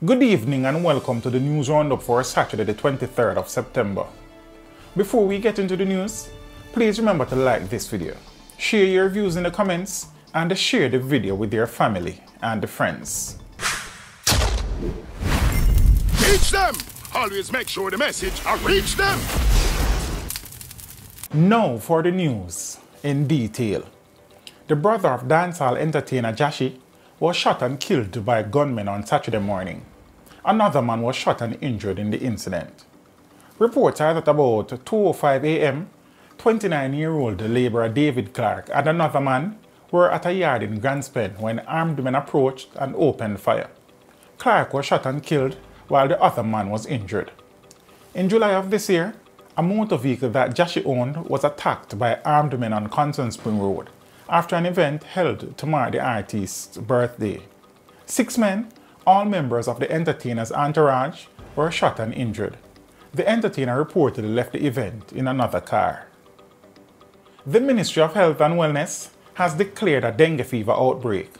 Good evening and welcome to the news roundup for Saturday the 23rd of September. Before we get into the news, please remember to like this video, share your views in the comments, and share the video with your family and friends. Teach them! Always make sure the message reach them! Now for the news in detail. The brother of dancehall entertainer Jashi was shot and killed by gunmen on Saturday morning. Another man was shot and injured in the incident. Reports are that about 2:05 a.m., 29-year-old laborer David Clark and another man were at a yard in Grandspin when armed men approached and opened fire. Clark was shot and killed while the other man was injured. In July of this year, a motor vehicle that Jashi owned was attacked by armed men on Constant Spring Road after an event held to mark the artist's birthday. 6 men, all members of the entertainer's entourage, were shot and injured. The entertainer reportedly left the event in another car. The Ministry of Health and Wellness has declared a dengue fever outbreak.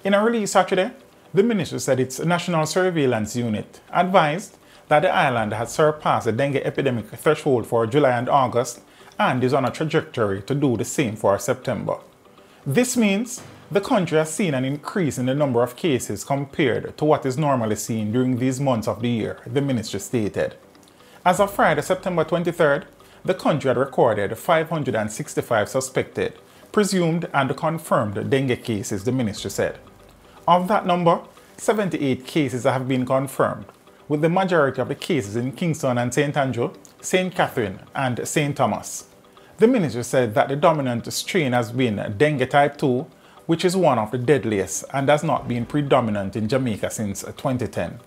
In a release Saturday, the ministry said its National Surveillance Unit advised that the island has surpassed the dengue epidemic threshold for July and August and is on a trajectory to do the same for September. This means the country has seen an increase in the number of cases compared to what is normally seen during these months of the year, the ministry stated. As of Friday, September 23rd, the country had recorded 565 suspected, presumed and confirmed dengue cases, the ministry said. Of that number, 78 cases have been confirmed, with the majority of the cases in Kingston and St. Andrew, St. Catherine and St. Thomas. The ministry said that the dominant strain has been dengue type 2, which is one of the deadliest and has not been predominant in Jamaica since 2010.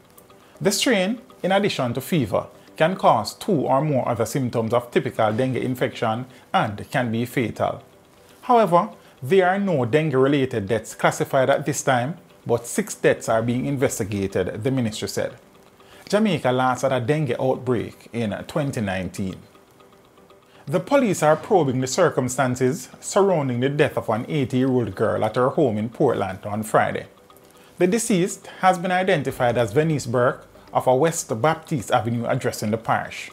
The strain, in addition to fever, can cause 2 or more other symptoms of typical dengue infection and can be fatal. However, there are no dengue-related deaths classified at this time, but 6 deaths are being investigated, the ministry said. Jamaica last had a dengue outbreak in 2019. The police are probing the circumstances surrounding the death of an 80-year-old girl at her home in Portland on Friday. The deceased has been identified as Venice Burke of a West Baptist Avenue address in the parish.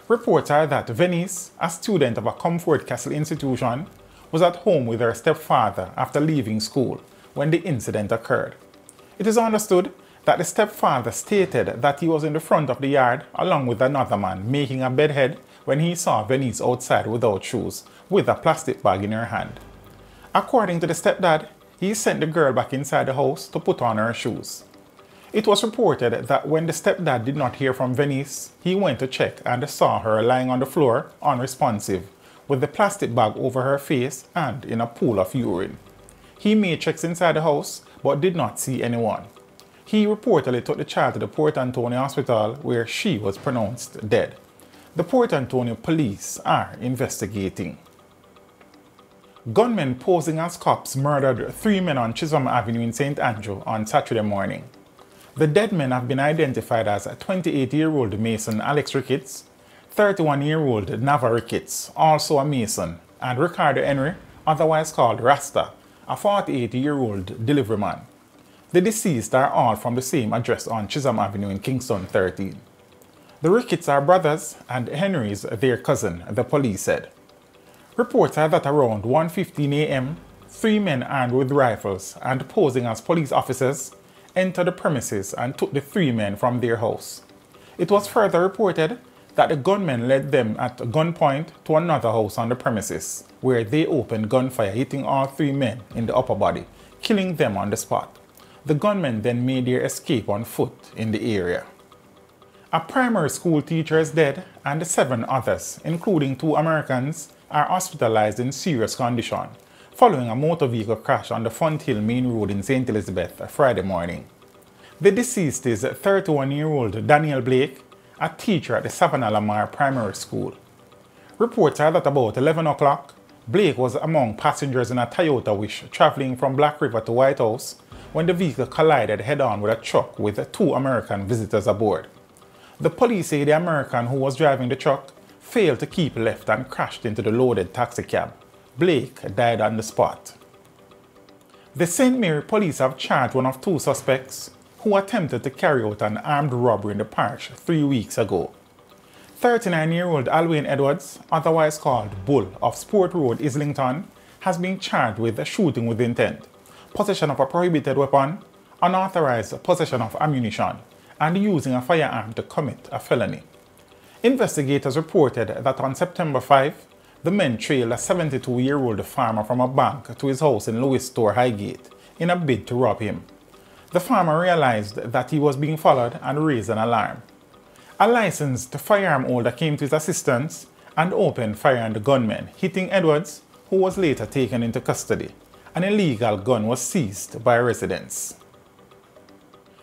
Reports are that Venice, a student of a Comfort Castle institution, was at home with her stepfather after leaving school when the incident occurred. It is understood that the stepfather stated that he was in the front of the yard along with another man making a bedhead when he saw Venice outside without shoes, with a plastic bag in her hand. According to the stepdad, he sent the girl back inside the house to put on her shoes. It was reported that when the stepdad did not hear from Venice, he went to check and saw her lying on the floor, unresponsive, with the plastic bag over her face and in a pool of urine. He made checks inside the house but did not see anyone. He reportedly took the child to the Port Antonio Hospital where she was pronounced dead. The Port Antonio police are investigating. Gunmen posing as cops murdered 3 men on Chisholm Avenue in St. Andrew on Saturday morning. The dead men have been identified as 28-year-old Mason Alex Ricketts, 31-year-old Nava Ricketts, also a Mason, and Ricardo Henry, otherwise called Rasta, a 48-year-old delivery man. The deceased are all from the same address on Chisholm Avenue in Kingston 13. The Ricketts are brothers and Henry is their cousin, the police said. Reports are that around 1:15 a.m., 3 men armed with rifles and posing as police officers entered the premises and took the 3 men from their house. It was further reported that the gunmen led them at gunpoint to another house on the premises, where they opened gunfire, hitting all 3 men in the upper body, killing them on the spot. The gunmen then made their escape on foot in the area. A primary school teacher is dead and 7 others, including 2 Americans, are hospitalized in serious condition following a motor vehicle crash on the Fonthill Main Road in St. Elizabeth Friday morning. The deceased is 31-year-old Daniel Blake, a teacher at the Savannah Lamar Primary School. Reports are that about 11 o'clock, Blake was among passengers in a Toyota Wish traveling from Black River to White House when the vehicle collided head-on with a truck with 2 American visitors aboard. The police say the American who was driving the truck failed to keep left and crashed into the loaded taxicab. Blake died on the spot. The St. Mary police have charged one of 2 suspects who attempted to carry out an armed robbery in the parish 3 weeks ago. 39-year-old Alwyn Edwards, otherwise called Bull of Sport Road, Islington, has been charged with shooting with intent, possession of a prohibited weapon, unauthorized possession of ammunition, and using a firearm to commit a felony. Investigators reported that on September 5, the men trailed a 72-year-old farmer from a bank to his house in Lewis Store, Highgate, in a bid to rob him. The farmer realized that he was being followed and raised an alarm. A licensed firearm holder came to his assistance and opened fire on the gunman, hitting Edwards, who was later taken into custody. An illegal gun was seized by residents.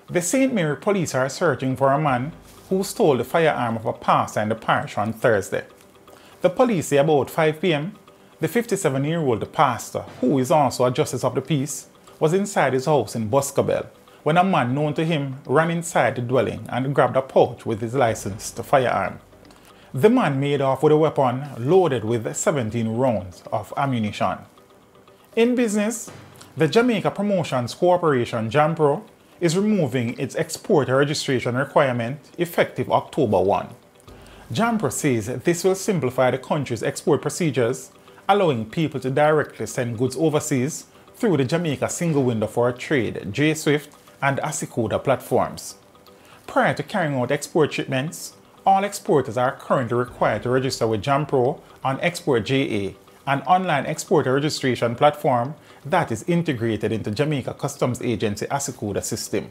The St. Mary police are searching for a man who stole the firearm of a pastor in the parish on Thursday. The police say about 5 p.m., the 57-year-old pastor, who is also a justice of the peace, was inside his house in Boscobel when a man known to him ran inside the dwelling and grabbed a pouch with his licensed firearm. The man made off with a weapon loaded with 17 rounds of ammunition. In business, the Jamaica Promotions Corporation JAMPRO is removing its exporter registration requirement effective October 1. JAMPRO says this will simplify the country's export procedures, allowing people to directly send goods overseas through the Jamaica Single Window for Trade, J-Swift, and Asicoda platforms. Prior to carrying out export shipments, all exporters are currently required to register with JAMPRO on Export.ja, an online exporter registration platform that is integrated into Jamaica Customs Agency Asicoda system.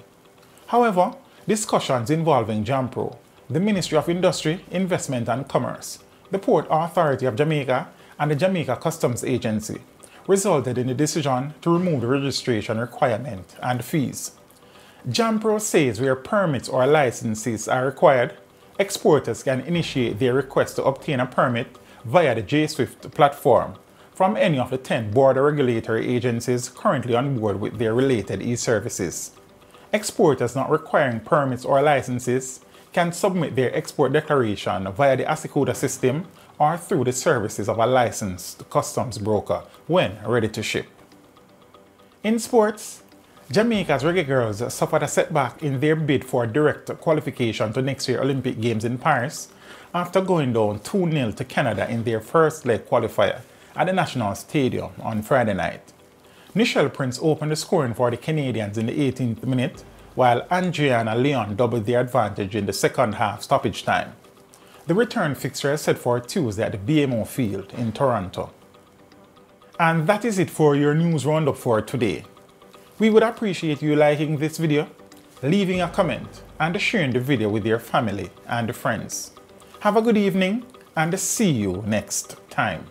However, discussions involving JAMPRO, the Ministry of Industry, Investment and Commerce, the Port Authority of Jamaica, and the Jamaica Customs Agency resulted in the decision to remove the registration requirement and fees. JAMPRO says where permits or licenses are required, exporters can initiate their request to obtain a permit via the J-Swift platform from any of the 10 border regulatory agencies currently on board with their related e-services. Exporters not requiring permits or licenses can submit their export declaration via the Asicoda system or through the services of a licensed customs broker when ready to ship. In sports, Jamaica's reggae girls suffered a setback in their bid for direct qualification to next year's Olympic Games in Paris after going down 2-0 to Canada in their first leg qualifier at the National Stadium on Friday night. Nichelle Prince opened the scoring for the Canadians in the 18th minute, while Andriana Leon doubled their advantage in the second half stoppage time. The return fixture is set for Tuesday at the BMO Field in Toronto. And that is it for your news roundup for today. We would appreciate you liking this video, leaving a comment, and sharing the video with your family and friends. Have a good evening and see you next time.